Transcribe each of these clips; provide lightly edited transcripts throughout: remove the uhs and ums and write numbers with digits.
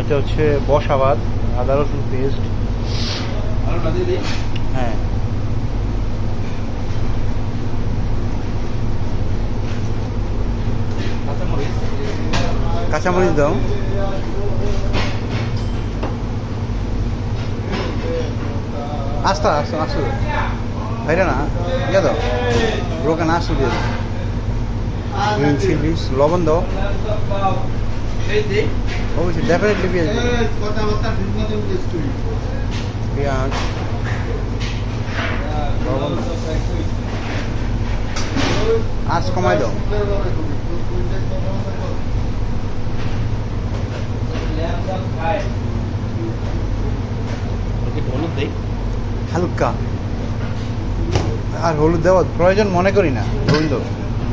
এটা হচ্ছে বসাবাদ, আদা রসুন পেস্ট। হ্যাঁ, কাঁচামরিচ দাও। আস্তা আস্তা আসু ভাইরা না ইয়ে দাও, ব্রোকেন আসু দিয়ে দাও। গ্রিন চিলিস, লবণ দাও। অবশ্যই ডেফিনেটলি পেঁয়াজ দাও। পেঁয়াজ, লবণ আঁচ কমাই দাও। হলুদ দেই হালকা, আর হলুদ দেওয়ার প্রয়োজন মনে করি না। হলুদ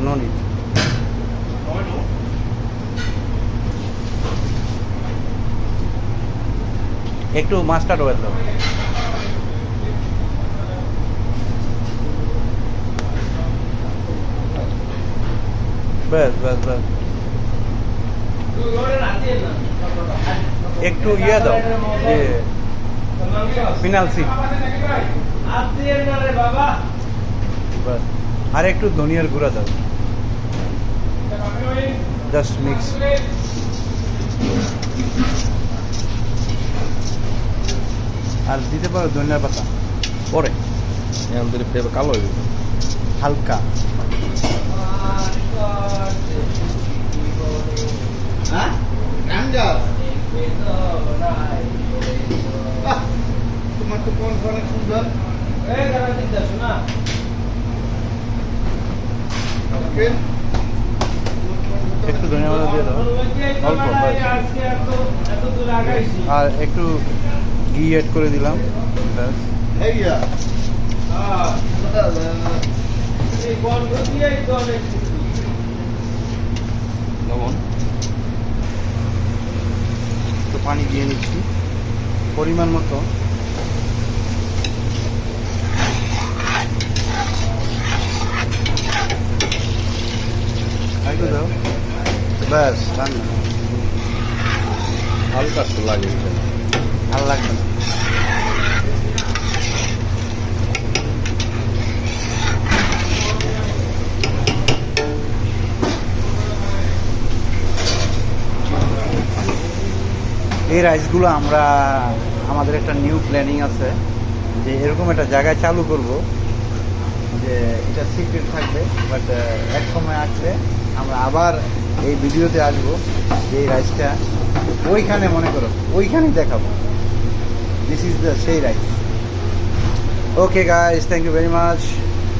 নো নিড। একটু মাস্টার্ড অয়েল দাও। ব্যাস ব্যাস ব্যাস। একটু ইয়ে দাও, যে ফিনাল সিড। ব্যাস, আর একটু ধনিয়ার গুঁড়া দাও। Just mix. আর দিতে পারো ধনিয়ার পাতা পরে, এখন দিলে ফ্লেভার কালো হয়ে যাবে। হালকা। তোমার তো কোন অনেক সুন্দর। একটু ধনিয়া পাতা দিয়ে দাও অল্প, আর একটু ঘি অ্যাড করে দিলাম। ব্যাস। লবণ, একটু পানি দিয়ে নিচ্ছি পরিমাণ মতো। একটু দাও, ব্যাস রান্না। হালকা একটু লাগে ভালো লাগবে না। এই রাইসগুলো আমরা, আমাদের একটা নিউ প্ল্যানিং আছে যে এরকম একটা জায়গায় চালু করব, যে এটা সিক্রেট থাকবে, বাট এক সময় আসলে আমরা আবার এই ভিডিওতে আসবো যে এই রাইসটা ওইখানে, মনে করো ওইখানেই দেখাবো। দিস ইজ দ্য সেই rice. Okay guys, thank you very much.